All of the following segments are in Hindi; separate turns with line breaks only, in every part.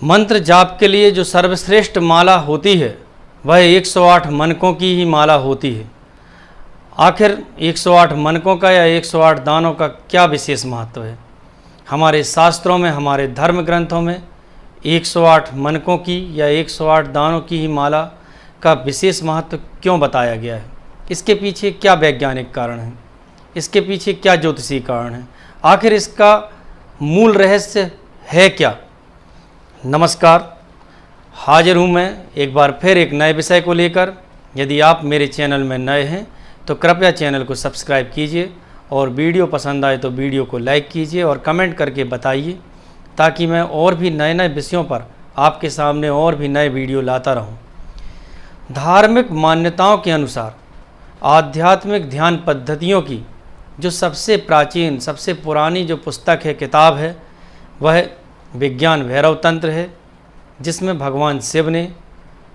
मंत्र जाप के लिए जो सर्वश्रेष्ठ माला होती है वह 108 मनकों की ही माला होती है। आखिर 108 मनकों का या 108 दानों का क्या विशेष महत्व है? हमारे शास्त्रों में, हमारे धर्म ग्रंथों में 108 मनकों की या 108 दानों की ही माला का विशेष महत्व क्यों बताया गया है? इसके पीछे क्या वैज्ञानिक कारण है? इसके पीछे क्या ज्योतिषीय कारण है? आखिर इसका मूल रहस्य है क्या? नमस्कार, हाजिर हूँ मैं एक बार फिर एक नए विषय को लेकर। यदि आप मेरे चैनल में नए हैं तो कृपया चैनल को सब्सक्राइब कीजिए और वीडियो पसंद आए तो वीडियो को लाइक कीजिए और कमेंट करके बताइए, ताकि मैं और भी नए नए विषयों पर आपके सामने और भी नए वीडियो लाता रहूं। धार्मिक मान्यताओं के अनुसार आध्यात्मिक ध्यान पद्धतियों की जो सबसे प्राचीन, सबसे पुरानी जो पुस्तक है, किताब है, वह विज्ञान भैरव तंत्र है, जिसमें भगवान शिव ने,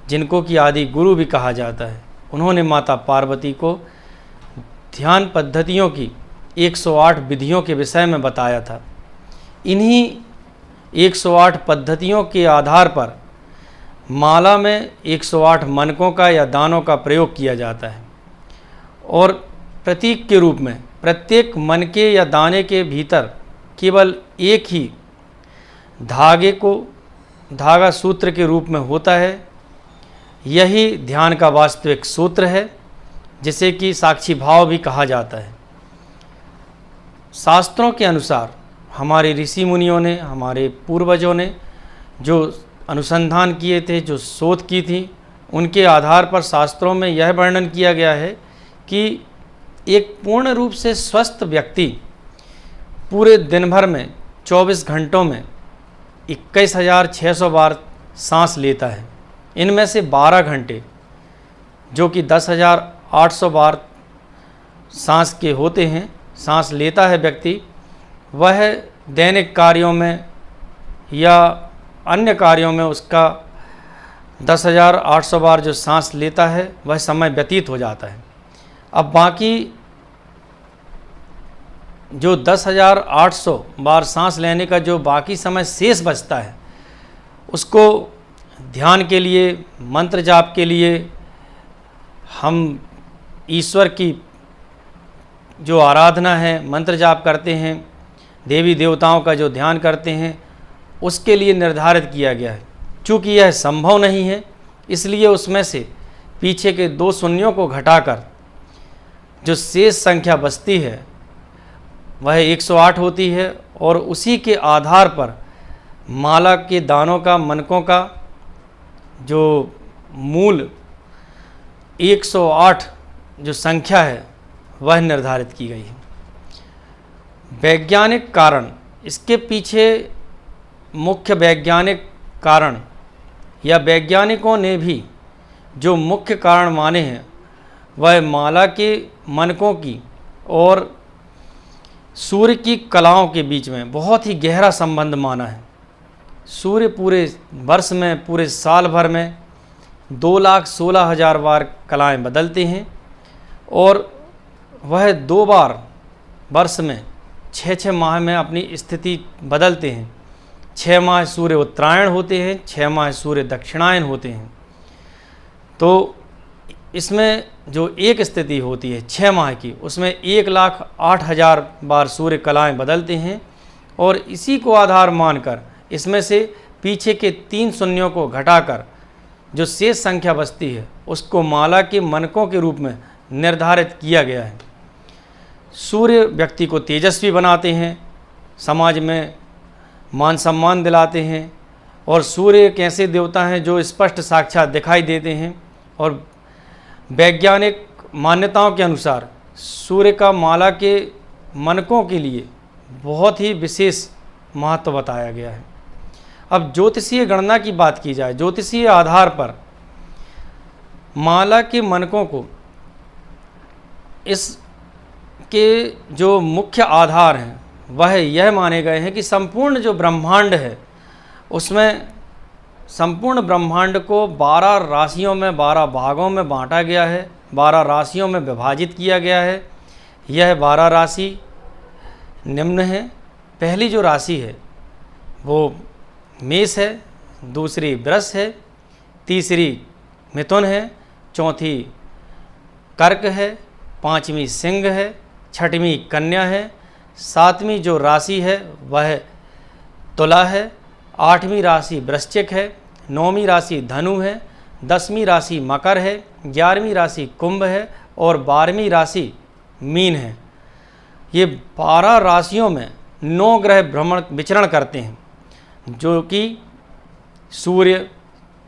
जिनको कि आदि गुरु भी कहा जाता है, उन्होंने माता पार्वती को ध्यान पद्धतियों की 108 विधियों के विषय में बताया था। इन्हीं 108 पद्धतियों के आधार पर माला में 108 मनकों का या दानों का प्रयोग किया जाता है और प्रतीक के रूप में प्रत्येक मनके या दाने के भीतर केवल एक ही धागा सूत्र के रूप में होता है। यही ध्यान का वास्तविक सूत्र है, जिसे कि साक्षी भाव भी कहा जाता है। शास्त्रों के अनुसार हमारे ऋषि मुनियों ने, हमारे पूर्वजों ने जो अनुसंधान किए थे, जो शोध की थी, उनके आधार पर शास्त्रों में यह वर्णन किया गया है कि एक पूर्ण रूप से स्वस्थ व्यक्ति पूरे दिन भर में 24 घंटों में 21,600 बार सांस लेता है। इनमें से 12 घंटे जो कि 10,800 बार सांस के होते हैं, सांस लेता है व्यक्ति, वह दैनिक कार्यों में या अन्य कार्यों में उसका 10,800 बार जो सांस लेता है वह समय व्यतीत हो जाता है। अब बाकी जो 10,800 बार सांस लेने का जो बाकी समय शेष बचता है, उसको ध्यान के लिए, मंत्र जाप के लिए, हम ईश्वर की जो आराधना है, मंत्र जाप करते हैं, देवी देवताओं का जो ध्यान करते हैं, उसके लिए निर्धारित किया गया है। चूँकि यह संभव नहीं है, इसलिए उसमें से पीछे के 2 शून्यों को घटाकर जो शेष संख्या बचती है वह 108 होती है और उसी के आधार पर माला के दानों का, मनकों का जो मूल 108 जो संख्या है वह निर्धारित की गई है। वैज्ञानिक कारण, इसके पीछे मुख्य वैज्ञानिक कारण या वैज्ञानिकों ने भी जो मुख्य कारण माने हैं वह माला के मनकों की और सूर्य की कलाओं के बीच में बहुत ही गहरा संबंध माना है। सूर्य पूरे वर्ष में, पूरे साल भर में 2,16,000 बार कलाएं बदलते हैं और वह 2 बार वर्ष में 6 माह में अपनी स्थिति बदलते हैं। 6 माह सूर्य उत्तरायण होते हैं, 6 माह सूर्य दक्षिणायन होते हैं। तो इसमें जो एक स्थिति होती है 6 माह की, उसमें 1,08,000 बार सूर्य कलाएं बदलते हैं और इसी को आधार मानकर इसमें से पीछे के 3 शून्यों को घटाकर जो शेष संख्या बचती है उसको माला के मनकों के रूप में निर्धारित किया गया है। सूर्य व्यक्ति को तेजस्वी बनाते हैं, समाज में मान सम्मान दिलाते हैं और सूर्य एक ऐसे देवता हैं जो स्पष्ट साक्षात दिखाई देते हैं। और वैज्ञानिक मान्यताओं के अनुसार सूर्य का माला के मनकों के लिए बहुत ही विशेष महत्व बताया गया है। अब ज्योतिषीय गणना की बात की जाए, ज्योतिषीय आधार पर माला के मनकों को इसके जो मुख्य आधार हैं वह यह माने गए हैं कि संपूर्ण जो ब्रह्मांड है उसमें संपूर्ण ब्रह्मांड को 12 राशियों में, 12 भागों में बांटा गया है, 12 राशियों में विभाजित किया गया है। यह 12 राशि निम्न है। पहली जो राशि है वो मेष है, दूसरी वृष है, तीसरी मिथुन है, चौथी कर्क है, पांचवी सिंह है, छठवीं कन्या है, सातवीं जो राशि है वह तुला है, आठवीं राशि वृश्चिक है, नौवीं राशि धनु है, 10वीं राशि मकर है, 11वीं राशि कुंभ है और 12वीं राशि मीन है। ये 12 राशियों में 9 ग्रह भ्रमण विचरण करते हैं, जो कि सूर्य,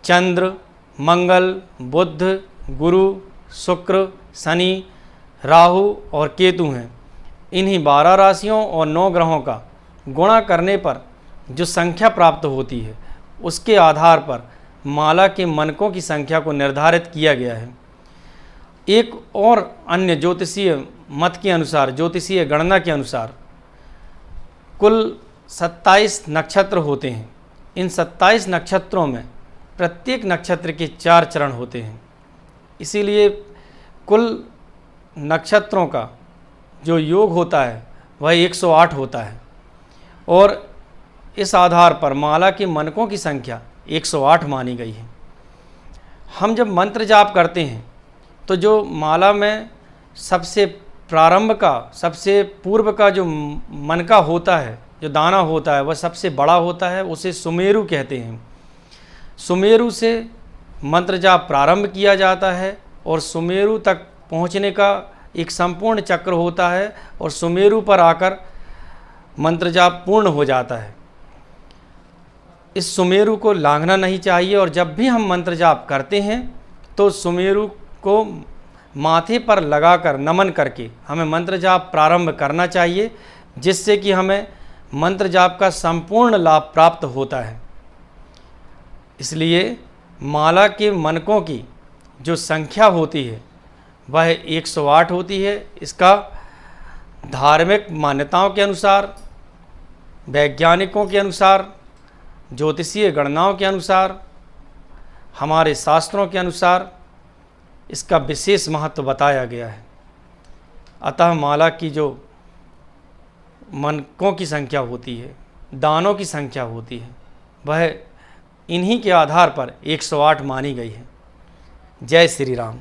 चंद्र, मंगल, बुध, गुरु, शुक्र, शनि, राहु और केतु हैं। इन्हीं 12 राशियों और 9 ग्रहों का गुणा करने पर जो संख्या प्राप्त होती है, उसके आधार पर माला के मनकों की संख्या को निर्धारित किया गया है। एक और अन्य ज्योतिषीय मत के अनुसार, ज्योतिषीय गणना के अनुसार कुल 27 नक्षत्र होते हैं। इन 27 नक्षत्रों में प्रत्येक नक्षत्र के 4 चरण होते हैं। इसीलिए कुल नक्षत्रों का जो योग होता है वह 108 होता है और इस आधार पर माला के मनकों की संख्या 108 मानी गई है। हम जब मंत्र जाप करते हैं तो जो माला में सबसे प्रारंभ का, सबसे पूर्व का जो मनका होता है, जो दाना होता है, वह सबसे बड़ा होता है, उसे सुमेरु कहते हैं। सुमेरु से मंत्र जाप प्रारंभ किया जाता है और सुमेरु तक पहुंचने का एक संपूर्ण चक्र होता है और सुमेरु पर आकर मंत्र जाप पूर्ण हो जाता है। इस सुमेरु को लांघना नहीं चाहिए और जब भी हम मंत्र जाप करते हैं तो सुमेरु को माथे पर लगाकर नमन करके हमें मंत्र जाप प्रारंभ करना चाहिए, जिससे कि हमें मंत्र जाप का संपूर्ण लाभ प्राप्त होता है। इसलिए माला के मनकों की जो संख्या होती है वह 108 होती है। इसका धार्मिक मान्यताओं के अनुसार, वैज्ञानिकों के अनुसार, ज्योतिषीय गणनाओं के अनुसार, हमारे शास्त्रों के अनुसार इसका विशेष महत्व बताया गया है। अतः माला की जो मनकों की संख्या होती है, दानों की संख्या होती है, वह इन्हीं के आधार पर 108 मानी गई है। जय श्री राम।